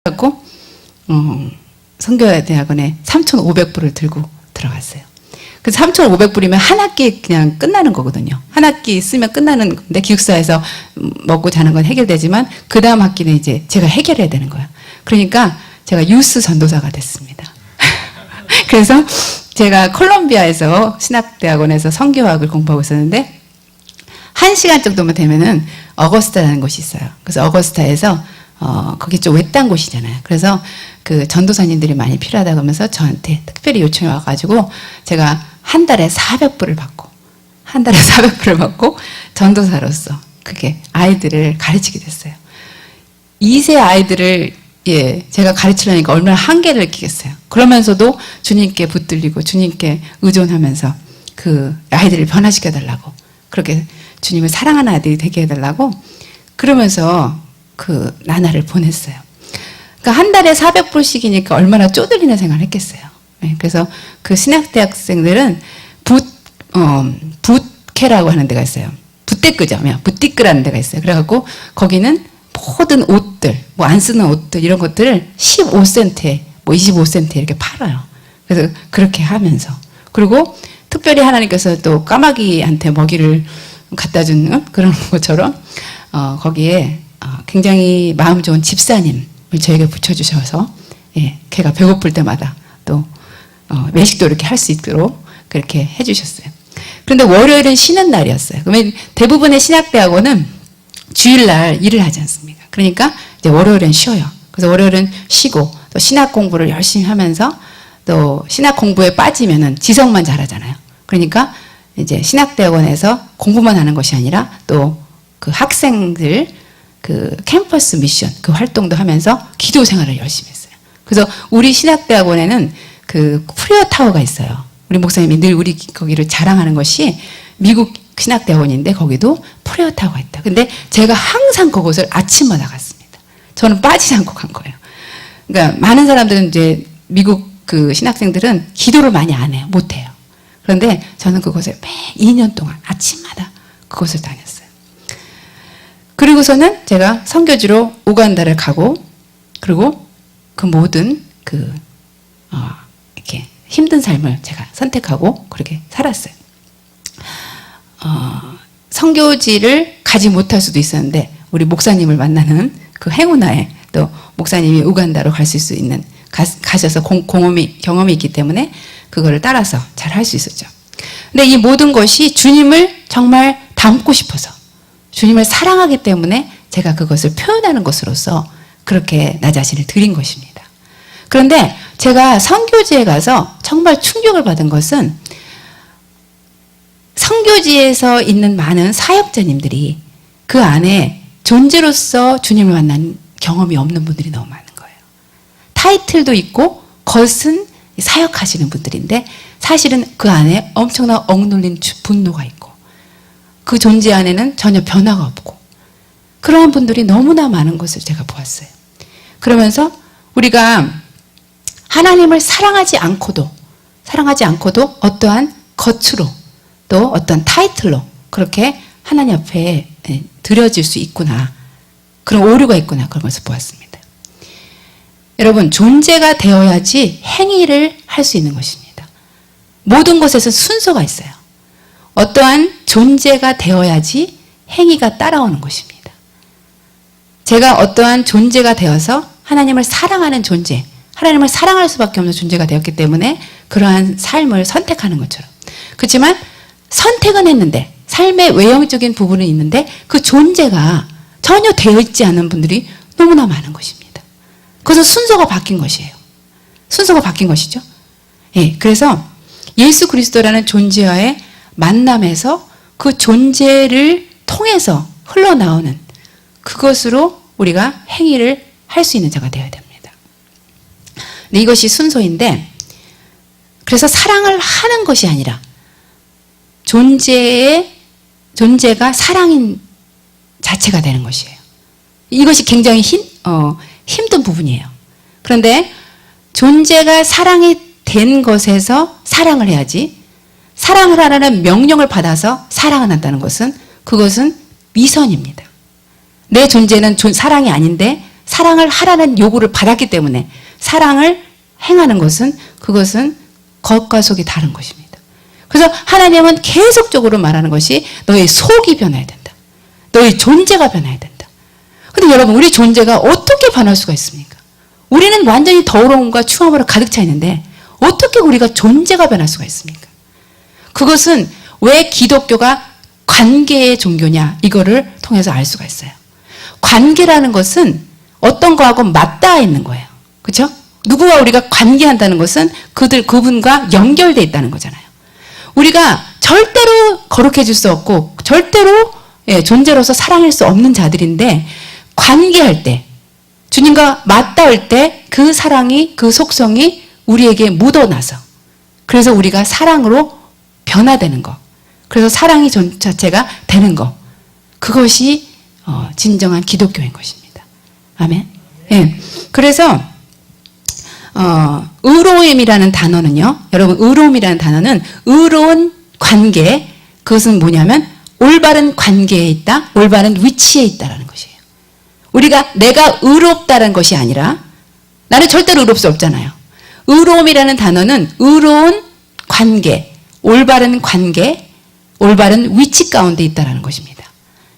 갖고 선교대학원에 3,500불을 들고 들어갔어요. 그래서 3,500불이면 한 학기 그냥 끝나는 거거든요. 한 학기 쓰면 끝나는 건데 기숙사에서 먹고 자는 건 해결되지만 그 다음 학기는 이제 제가 해결해야 되는 거야. 그러니까 제가 유스 전도사가 됐습니다. 그래서 제가 콜롬비아에서 신학대학원에서 선교학을 공부하고 있었는데 1시간 정도만 되면은 어거스타라는 곳이 있어요. 그래서 어거스타에서 거기 좀 외딴 곳이잖아요. 그래서 그 전도사님들이 많이 필요하다고 하면서 저한테 특별히 요청이 와가지고 제가 한 달에 400불을 받고 전도사로서 그게 아이들을 가르치게 됐어요. 2세 아이들을 제가 가르치려니까 얼마나 한계를 느끼겠어요. 그러면서도 주님께 붙들리고 주님께 의존하면서 그 아이들을 변화시켜 달라고, 그렇게 주님을 사랑하는 아이들이 되게 해달라고 그러면서 그 나날을 보냈어요. 그러니까 한 달에 400불씩이니까 얼마나 쪼들리는 생활을 했겠어요. 그래서 그 신학대학생들은 붓케라고 하는 데가 있어요. 붓띠끄라는 데가 있어요. 그래갖고 거기는 모든 옷들, 뭐 안 쓰는 옷들 이런 것들을 15센트에 뭐 25센트에 이렇게 팔아요. 그래서 그렇게 하면서, 그리고 특별히 하나님께서 또 까마귀한테 먹이를 갖다 주는 그런 것처럼 거기에 굉장히 마음 좋은 집사님을 저에게 붙여주셔서 걔가 배고플 때마다 또 외식도 이렇게 할 수 있도록 그렇게 해주셨어요. 그런데 월요일은 쉬는 날이었어요. 그러면 대부분의 신학대학원은 주일날 일을 하지 않습니까? 그러니까 이제 월요일은 쉬어요. 그래서 월요일은 쉬고 또 신학 공부를 열심히 하면서, 또 신학 공부에 빠지면은 지성만 잘하잖아요. 그러니까 이제 신학대학원에서 공부만 하는 것이 아니라 또 그 학생들 그 캠퍼스 미션 그 활동도 하면서 기도 생활을 열심히 했어요. 그래서 우리 신학대학원에는 그 프레어 타워가 있어요. 우리 목사님이 늘 우리 거기를 자랑하는 것이 미국 신학대학원인데 거기도 프레어 타워가 있다. 근데 제가 항상 그곳을 아침마다 갔습니다. 저는 빠지지 않고 간 거예요. 그러니까 많은 사람들은 이제 미국 그 신학생들은 기도를 많이 안 해요. 못 해요. 그런데 저는 그곳을 매 2년 동안 아침마다 그곳을 다녔어요. 그리고서는 제가 선교지로 우간다를 가고, 그리고 그 모든 이렇게 힘든 삶을 제가 선택하고 그렇게 살았어요. 선교지를 가지 못할 수도 있었는데 우리 목사님을 만나는 그 행운하에 또 목사님이 우간다로 갈 수 있는 가셔서 경험이 있기 때문에 그거를 따라서 잘 할 수 있었죠. 근데 이 모든 것이 주님을 정말 닮고 싶어서, 주님을 사랑하기 때문에 제가 그것을 표현하는 것으로서 그렇게 나 자신을 드린 것입니다. 그런데 제가 선교지에 가서 정말 충격을 받은 것은 선교지에서 있는 많은 사역자님들이 그 안에 존재로서 주님을 만난 경험이 없는 분들이 너무 많은 거예요. 타이틀도 있고 겉은 사역하시는 분들인데 사실은 그 안에 엄청난 억눌린 분노가 있고 그 존재 안에는 전혀 변화가 없고 그러한 분들이 너무나 많은 것을 제가 보았어요. 그러면서 우리가 하나님을 사랑하지 않고도 어떠한 겉으로 또 어떤 타이틀로 그렇게 하나님 앞에 드려질 수 있구나, 그런 오류가 있구나, 그런 것을 보았습니다. 여러분, 존재가 되어야지 행위를 할 수 있는 것입니다. 모든 것에서 순서가 있어요. 어떠한 존재가 되어야지 행위가 따라오는 것입니다. 제가 어떠한 존재가 되어서 하나님을 사랑하는 존재, 하나님을 사랑할 수밖에 없는 존재가 되었기 때문에 그러한 삶을 선택하는 것처럼, 그렇지만 선택은 했는데 삶의 외형적인 부분은 있는데 그 존재가 전혀 되어 있지 않은 분들이 너무나 많은 것입니다. 그래서 순서가 바뀐 것이에요. 순서가 바뀐 것이죠. 그래서 예수 그리스도라는 존재와의 만남에서 그 존재를 통해서 흘러나오는 그것으로 우리가 행위를 할 수 있는 자가 되어야 됩니다. 근데 이것이 순서인데, 그래서 사랑을 하는 것이 아니라 존재가 사랑인 자체가 되는 것이에요. 이것이 굉장히 힘든 부분이에요. 그런데 존재가 사랑이 된 것에서 사랑을 해야지, 사랑을 하라는 명령을 받아서 사랑을 한다는 것은 그것은 위선입니다. 내 존재는 사랑이 아닌데 사랑을 하라는 요구를 받았기 때문에 사랑을 행하는 것은 그것은 겉과 속이 다른 것입니다. 그래서 하나님은 계속적으로 말하는 것이 너의 속이 변해야 된다. 너의 존재가 변해야 된다. 근데 여러분 우리 존재가 어떻게 변할 수가 있습니까? 우리는 완전히 더러움과 추함으로 가득 차 있는데 어떻게 우리가 존재가 변할 수가 있습니까? 그것은 왜 기독교가 관계의 종교냐 이거를 통해서 알 수가 있어요. 관계라는 것은 어떤 거하고 맞닿아 있는 거예요. 그렇죠? 누구와 우리가 관계한다는 것은 그분과 연결되어 있다는 거잖아요. 우리가 절대로 거룩해질 수 없고 절대로 존재로서 사랑할 수 없는 자들인데 관계할 때 주님과 맞닿을 때 그 사랑이 그 속성이 우리에게 묻어나서 그래서 우리가 사랑으로 변화되는 것 그래서 사랑이 자체가 되는 것 그것이 진정한 기독교인 것입니다. 아멘. 예. 그래서 의로움이라는 단어는요. 여러분 의로움이라는 단어는 의로운 관계 그것은 뭐냐면 올바른 관계에 있다. 올바른 위치에 있다라는 것이에요. 우리가 내가 의롭다는 것이 아니라 나는 절대로 의롭을 수 없잖아요. 의로움이라는 단어는 의로운 관계, 올바른 위치 가운데 있다라는 것입니다.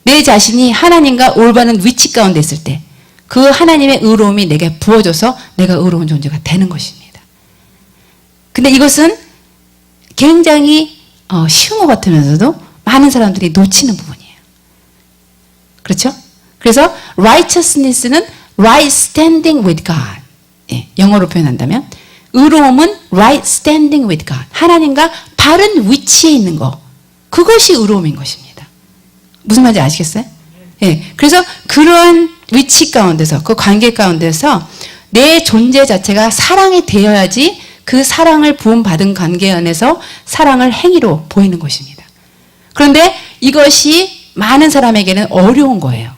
내 자신이 하나님과 올바른 위치 가운데 있을 때 그 하나님의 의로움이 내게 부어져서 내가 의로운 존재가 되는 것입니다. 근데 이것은 굉장히 쉬운 것 같으면서도 많은 사람들이 놓치는 부분이에요. 그렇죠? 그래서 righteousness는 right standing with God. 예, 영어로 표현한다면 의로움은 right standing with God. 하나님과 바른 위치에 있는 것. 그것이 의로움인 것입니다. 무슨 말인지 아시겠어요? 예, 그래서 그런 위치 가운데서 그 관계 가운데서 내 존재 자체가 사랑이 되어야지 그 사랑을 부음받은 관계 안에서 사랑을 행위로 보이는 것입니다. 그런데 이것이 많은 사람에게는 어려운 거예요.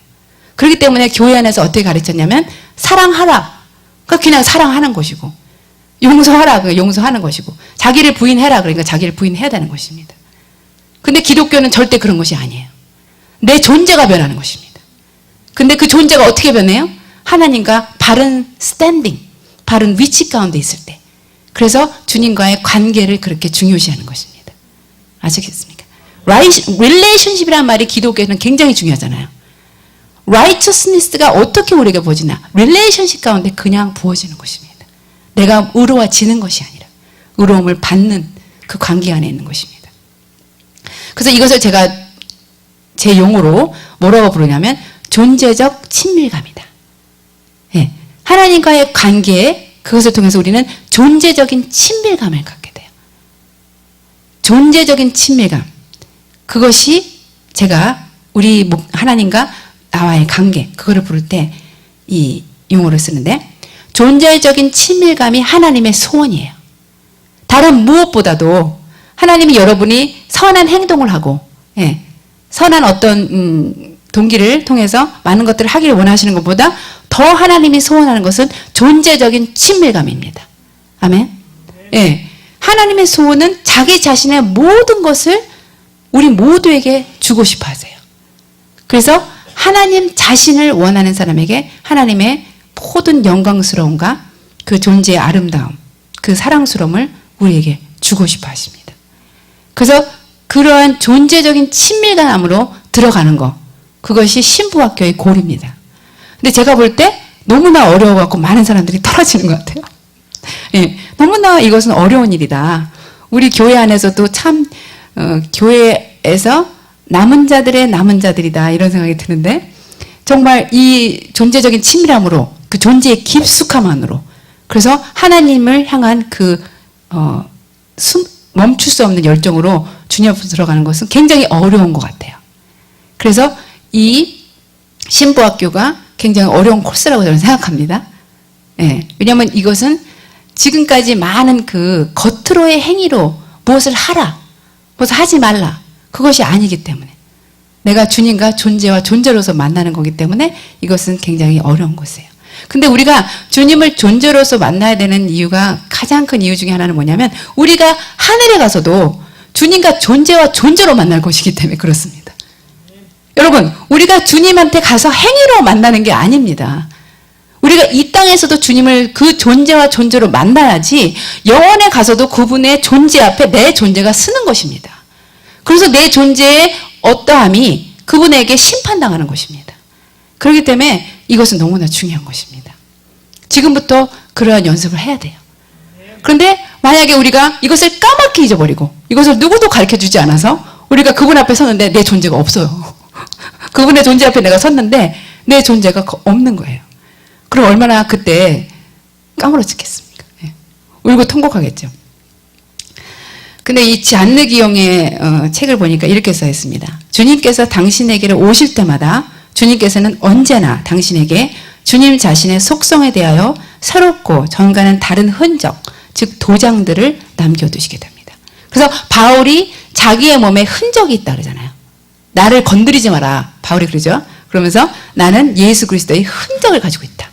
그렇기 때문에 교회 안에서 어떻게 가르쳤냐면 사랑하라. 그러니까 그냥 사랑하는 것이고 용서하라. 그러니까 용서하는 것이고 자기를 부인해라. 그러니까 자기를 부인해야 되는 것입니다. 근데 기독교는 절대 그런 것이 아니에요. 내 존재가 변하는 것입니다. 근데 그 존재가 어떻게 변해요? 하나님과 바른 스탠딩, 바른 위치 가운데 있을 때. 그래서 주님과의 관계를 그렇게 중요시하는 것입니다. 아시겠습니까? relationship이라는 말이 기독교에는 굉장히 중요하잖아요. righteousness가 어떻게 우리에게 부어지나? relationship 가운데 그냥 부어지는 것입니다. 내가 의로워지는 것이 아니라 의로움을 받는 그 관계 안에 있는 것입니다. 그래서 이것을 제가 제 용어로 뭐라고 부르냐면 존재적 친밀감이다. 예, 하나님과의 관계에 그것을 통해서 우리는 존재적인 친밀감을 갖게 돼요. 존재적인 친밀감. 그것이 제가 우리 하나님과 나와의 관계, 그거를 부를 때 이 용어를 쓰는데 존재적인 친밀감이 하나님의 소원이에요. 다른 무엇보다도 하나님이 여러분이 선한 행동을 하고 선한 어떤 동기를 통해서 많은 것들을 하기를 원하시는 것보다 더 하나님이 소원하는 것은 존재적인 친밀감입니다. 아멘. 예, 하나님의 소원은 자기 자신의 모든 것을 우리 모두에게 주고 싶어 하세요. 그래서 하나님 자신을 원하는 사람에게 하나님의 모든 영광스러움과 그 존재의 아름다움, 그 사랑스러움을 우리에게 주고 싶어 하십니다. 그래서 그러한 존재적인 친밀감으로 들어가는 것, 그것이 신부학교의 고리입니다. 근데 제가 볼 때 너무나 어려워갖고 많은 사람들이 떨어지는 것 같아요. 예, 너무나 이것은 어려운 일이다. 우리 교회 안에서도 참 교회에서 남은 자들의 남은 자들이다 이런 생각이 드는데 정말 이 존재적인 친밀함으로 그 존재의 깊숙함만으로 그래서 하나님을 향한 그 멈출 수 없는 열정으로 주님 앞으로 들어가는 것은 굉장히 어려운 것 같아요. 그래서 이 신부학교가 굉장히 어려운 코스라고 저는 생각합니다. 예, 왜냐하면 이것은 지금까지 많은 그 겉으로의 행위로 무엇을 하라, 무엇을 하지 말라 그것이 아니기 때문에 내가 주님과 존재와 존재로서 만나는 거기 때문에 이것은 굉장히 어려운 것이에요. 근데 우리가 주님을 존재로서 만나야 되는 이유가 가장 큰 이유 중에 하나는 뭐냐면 우리가 하늘에 가서도 주님과 존재와 존재로 만날 것이기 때문에 그렇습니다. 여러분, 우리가 주님한테 가서 행위로 만나는 게 아닙니다. 우리가 이 땅에서도 주님을 그 존재와 존재로 만나야지 영원에 가서도 그분의 존재 앞에 내 존재가 서는 것입니다. 그래서 내 존재의 어떠함이 그분에게 심판당하는 것입니다. 그렇기 때문에 이것은 너무나 중요한 것입니다. 지금부터 그러한 연습을 해야 돼요. 그런데 만약에 우리가 이것을 까맣게 잊어버리고 이것을 누구도 가르쳐주지 않아서 우리가 그분 앞에 섰는데 내 존재가 없어요. 그분의 존재 앞에 내가 섰는데 내 존재가 없는 거예요. 그럼 얼마나 그때 까무러지겠습니까? 네. 울고 통곡하겠죠. 근데 이 잔느 기용의 책을 보니까 이렇게 써 있습니다. 주님께서 당신에게로 오실 때마다 주님께서는 언제나 당신에게 주님 자신의 속성에 대하여 새롭고 전과는 다른 흔적, 즉 도장들을 남겨두시게 됩니다. 그래서 바울이 자기의 몸에 흔적이 있다 그러잖아요. 나를 건드리지 마라. 바울이 그러죠. 그러면서 나는 예수 그리스도의 흔적을 가지고 있다.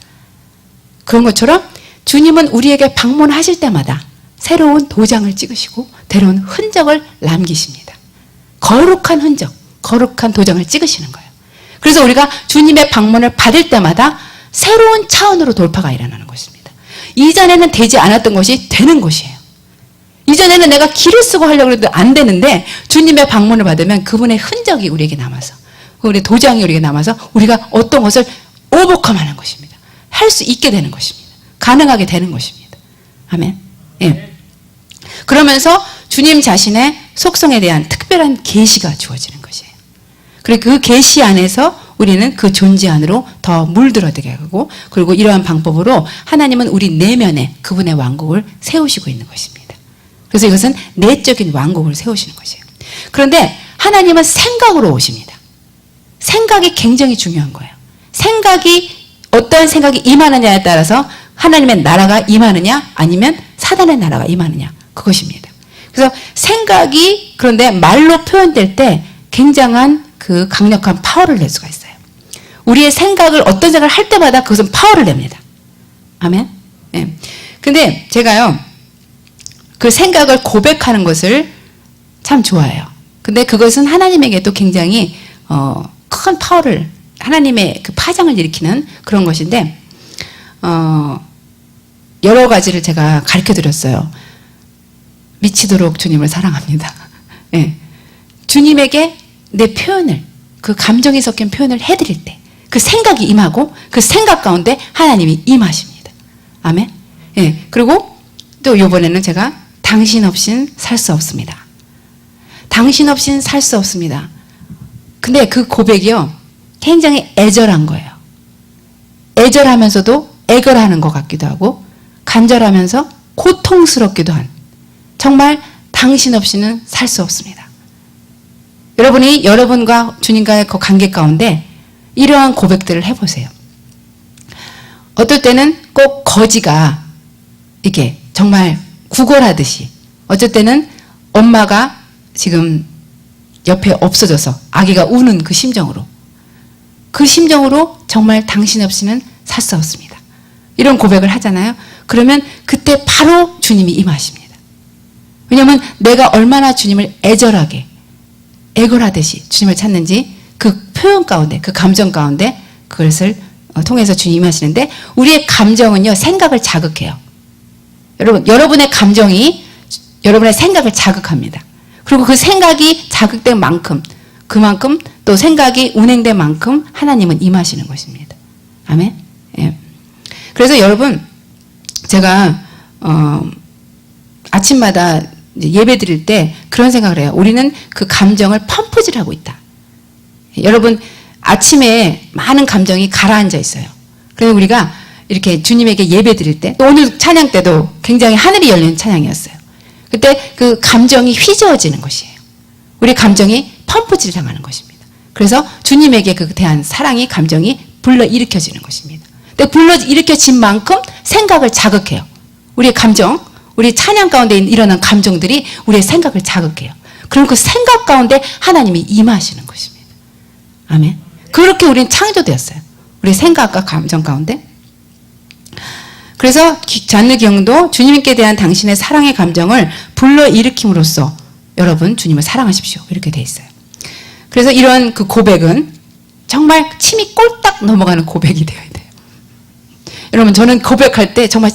그런 것처럼 주님은 우리에게 방문하실 때마다 새로운 도장을 찍으시고 때로는 흔적을 남기십니다. 거룩한 흔적, 거룩한 도장을 찍으시는 거예요. 그래서 우리가 주님의 방문을 받을 때마다 새로운 차원으로 돌파가 일어나는 것입니다. 이전에는 되지 않았던 것이 되는 것이에요. 이전에는 내가 길을 쓰고 하려고 해도 안 되는데 주님의 방문을 받으면 그분의 흔적이 우리에게 남아서 우리의 도장이 우리에게 남아서 우리가 어떤 것을 오버컴하는 것입니다. 할 수 있게 되는 것입니다. 가능하게 되는 것입니다. 아멘. 예. 그러면서 주님 자신의 속성에 대한 특별한 계시가 주어지는 것이에요. 그리고 그 계시 안에서 우리는 그 존재 안으로 더 물들어들게 하고 그리고 이러한 방법으로 하나님은 우리 내면에 그분의 왕국을 세우시고 있는 것입니다. 그래서 이것은 내적인 왕국을 세우시는 것이에요. 그런데 하나님은 생각으로 오십니다. 생각이 굉장히 중요한 거예요. 생각이 어떠한 생각이 임하느냐에 따라서 하나님의 나라가 임하느냐 아니면 사단의 나라가 임하느냐 그것입니다. 그래서 생각이 그런데 말로 표현될 때 굉장한 그 강력한 파워를 낼 수가 있어요. 우리의 생각을 어떤 생각을 할 때마다 그것은 파워를 냅니다. 아멘. 예. 근데 제가요 그 생각을 고백하는 것을 참 좋아해요. 근데 그것은 하나님에게도 굉장히 큰 파워를 하나님의 그 파장을 일으키는 그런 것인데 여러 가지를 제가 가르쳐 드렸어요. 미치도록 주님을 사랑합니다. 예. 주님에게 내 표현을 그 감정이 섞인 표현을 해드릴 때 그 생각이 임하고 그 생각 가운데 하나님이 임하십니다. 아멘. 예. 그리고 또 이번에는 제가 당신 없인 살 수 없습니다. 당신 없인 살 수 없습니다. 근데 그 고백이요 굉장히 애절한 거예요. 애절하면서도 애걸하는 것 같기도 하고 간절하면서 고통스럽기도 한 정말 당신 없이는 살 수 없습니다. 여러분이 여러분과 주님과의 그 관계 가운데 이러한 고백들을 해보세요. 어떨 때는 꼭 거지가 이렇게 정말 구걸하듯이 어쩔 때는 엄마가 지금 옆에 없어져서 아기가 우는 그 심정으로 정말 당신 없이는 살 수 없습니다. 이런 고백을 하잖아요. 그러면 그때 바로 주님이 임하십니다. 왜냐하면 내가 얼마나 주님을 애절하게 애걸하듯이 주님을 찾는지 그 표현 가운데 그 감정 가운데 그것을 통해서 주님이 임하시는데 우리의 감정은요 생각을 자극해요. 여러분의 감정이 여러분의 생각을 자극합니다. 그리고 그 생각이 자극된 만큼 그만큼 또 생각이 운행된 만큼 하나님은 임하시는 것입니다. 아멘. 예. 그래서 여러분 제가 아침마다 예배 드릴 때 그런 생각을 해요. 우리는 그 감정을 펌프질하고 있다. 여러분 아침에 많은 감정이 가라앉아 있어요. 그래서 우리가 이렇게 주님에게 예배 드릴 때 또 오늘 찬양 때도 굉장히 하늘이 열리는 찬양이었어요. 그때 그 감정이 휘저어지는 것이에요. 우리 감정이 펌프질 당하는 것입니다. 그래서 주님에게 그 대한 사랑이 감정이 불러일으켜지는 것입니다. 근데 불러일으켜진 만큼 생각을 자극해요. 우리의 감정, 우리 찬양 가운데 일어난 감정들이 우리의 생각을 자극해요. 그럼 그 생각 가운데 하나님이 임하시는 것입니다. 아멘. 그렇게 우리는 창조되었어요. 우리 생각과 감정 가운데. 그래서 잔느 기용도 주님께 대한 당신의 사랑의 감정을 불러일으킴으로써 여러분 주님을 사랑하십시오. 이렇게 돼 있어요. 그래서 이런 그 고백은 정말 침이 꼴딱 넘어가는 고백이 되어야 돼요. 여러분 저는 고백할 때 정말